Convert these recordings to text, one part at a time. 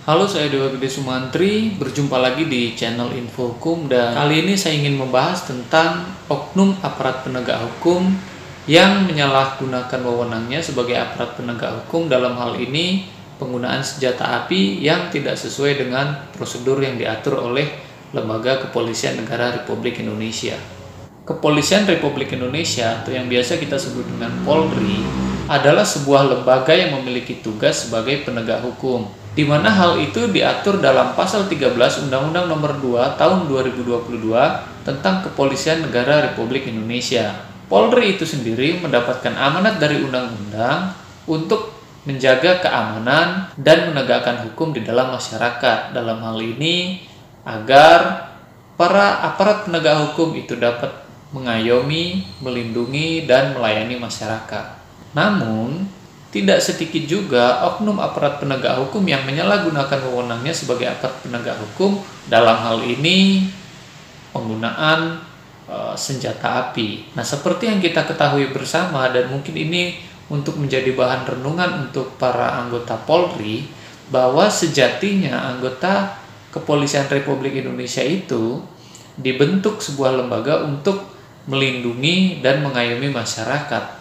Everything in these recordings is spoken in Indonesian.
Halo, saya Dewa Gede Sumantri, berjumpa lagi di channel Info Hukum, dan kali ini saya ingin membahas tentang oknum aparat penegak hukum yang menyalahgunakan wewenangnya sebagai aparat penegak hukum, dalam hal ini penggunaan senjata api yang tidak sesuai dengan prosedur yang diatur oleh Lembaga Kepolisian Negara Republik Indonesia. Kepolisian Republik Indonesia, atau yang biasa kita sebut dengan Polri, adalah sebuah lembaga yang memiliki tugas sebagai penegak hukum, di mana hal itu diatur dalam pasal 13 Undang-Undang Nomor 2 Tahun 2022 tentang Kepolisian Negara Republik Indonesia. Polri itu sendiri mendapatkan amanat dari undang-undang untuk menjaga keamanan dan menegakkan hukum di dalam masyarakat. Dalam hal ini, agar para aparat penegak hukum itu dapat mengayomi, melindungi, dan melayani masyarakat. Namun, tidak sedikit juga oknum aparat penegak hukum yang menyalahgunakan wewenangnya sebagai aparat penegak hukum, dalam hal ini penggunaan senjata api. Nah, seperti yang kita ketahui bersama, dan mungkin ini untuk menjadi bahan renungan untuk para anggota Polri, bahwa sejatinya anggota Kepolisian Republik Indonesia itu dibentuk sebuah lembaga untuk melindungi dan mengayomi masyarakat.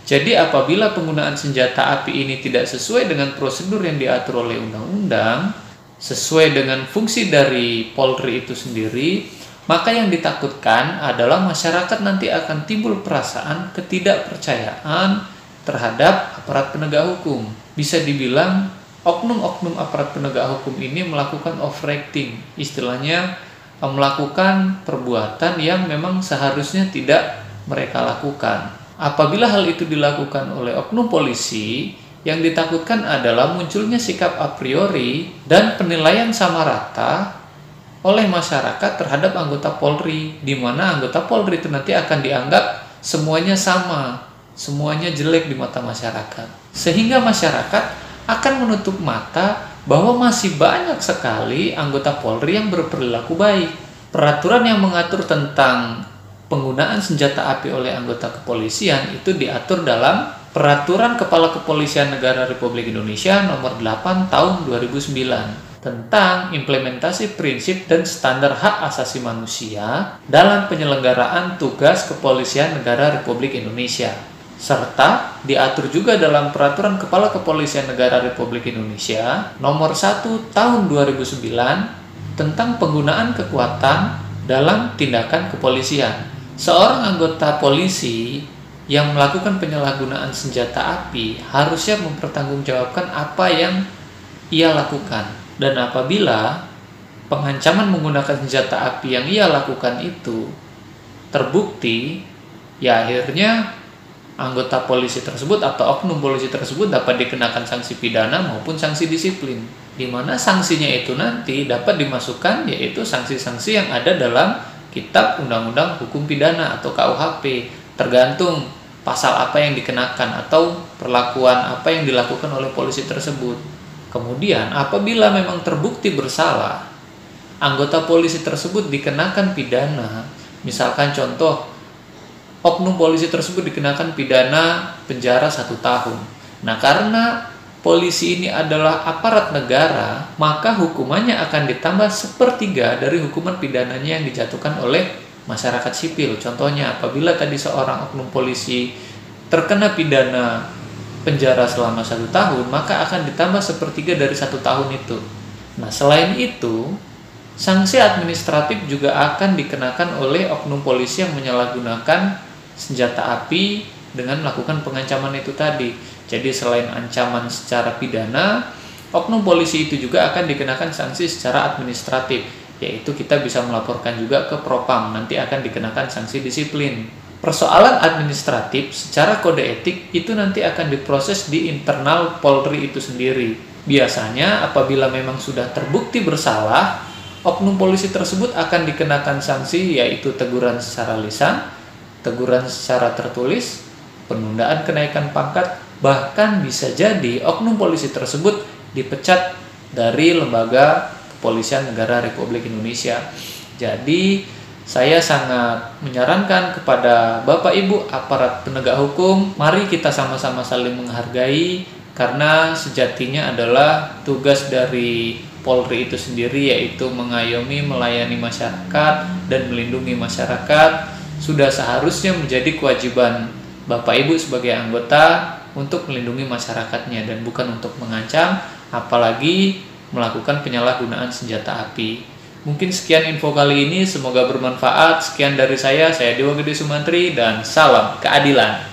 Jadi apabila penggunaan senjata api ini tidak sesuai dengan prosedur yang diatur oleh undang-undang, sesuai dengan fungsi dari Polri itu sendiri, maka yang ditakutkan adalah masyarakat nanti akan timbul perasaan ketidakpercayaan terhadap aparat penegak hukum. Bisa dibilang oknum-oknum aparat penegak hukum ini melakukan overacting, istilahnya melakukan perbuatan yang memang seharusnya tidak mereka lakukan. Apabila hal itu dilakukan oleh oknum polisi, yang ditakutkan adalah munculnya sikap a priori dan penilaian sama rata oleh masyarakat terhadap anggota Polri, di mana anggota Polri itu nanti akan dianggap semuanya sama, semuanya jelek di mata masyarakat. Sehingga masyarakat akan menutup mata bahwa masih banyak sekali anggota Polri yang berperilaku baik. Peraturan yang mengatur tentang penggunaan senjata api oleh anggota kepolisian itu diatur dalam Peraturan Kepala Kepolisian Negara Republik Indonesia Nomor 8 Tahun 2009 tentang implementasi prinsip dan standar hak asasi manusia dalam penyelenggaraan tugas Kepolisian Negara Republik Indonesia, serta diatur juga dalam Peraturan Kepala Kepolisian Negara Republik Indonesia Nomor 1 Tahun 2009 tentang penggunaan kekuatan dalam tindakan kepolisian. Seorang anggota polisi yang melakukan penyalahgunaan senjata api harusnya mempertanggungjawabkan apa yang ia lakukan. Dan apabila pengancaman menggunakan senjata api yang ia lakukan itu terbukti, ya akhirnya anggota polisi tersebut atau oknum polisi tersebut dapat dikenakan sanksi pidana maupun sanksi disiplin, di mana sanksinya itu nanti dapat dimasukkan yaitu sanksi-sanksi yang ada dalam Kitab Undang-Undang Hukum Pidana atau KUHP, tergantung pasal apa yang dikenakan atau perlakuan apa yang dilakukan oleh polisi tersebut. Kemudian apabila memang terbukti bersalah, anggota polisi tersebut dikenakan pidana. Misalkan contoh, oknum polisi tersebut dikenakan pidana penjara 1 tahun. Nah, karena polisi ini adalah aparat negara, maka hukumannya akan ditambah 1/3 dari hukuman pidananya yang dijatuhkan oleh masyarakat sipil. Contohnya, apabila tadi seorang oknum polisi terkena pidana penjara selama 1 tahun, maka akan ditambah 1/3 dari 1 tahun itu. Nah, selain itu, sanksi administratif juga akan dikenakan oleh oknum polisi yang menyalahgunakan senjata api dengan melakukan pengancaman itu tadi. Jadi selain ancaman secara pidana, oknum polisi itu juga akan dikenakan sanksi secara administratif, yaitu kita bisa melaporkan juga ke Propam, nanti akan dikenakan sanksi disiplin. Persoalan administratif secara kode etik itu nanti akan diproses di internal Polri itu sendiri. Biasanya apabila memang sudah terbukti bersalah, oknum polisi tersebut akan dikenakan sanksi yaitu teguran secara lisan, teguran secara tertulis, penundaan kenaikan pangkat, bahkan bisa jadi oknum polisi tersebut dipecat dari Lembaga Kepolisian Negara Republik Indonesia. Jadi saya sangat menyarankan kepada Bapak Ibu aparat penegak hukum, mari kita sama-sama saling menghargai karena sejatinya adalah tugas dari Polri itu sendiri yaitu mengayomi, melayani masyarakat dan melindungi masyarakat. Sudah seharusnya menjadi kewajiban Bapak Ibu sebagai anggota untuk melindungi masyarakatnya dan bukan untuk mengancam, apalagi melakukan penyalahgunaan senjata api. Mungkin sekian info kali ini, semoga bermanfaat. Sekian dari saya Dewa Gede Sumantri, dan salam keadilan.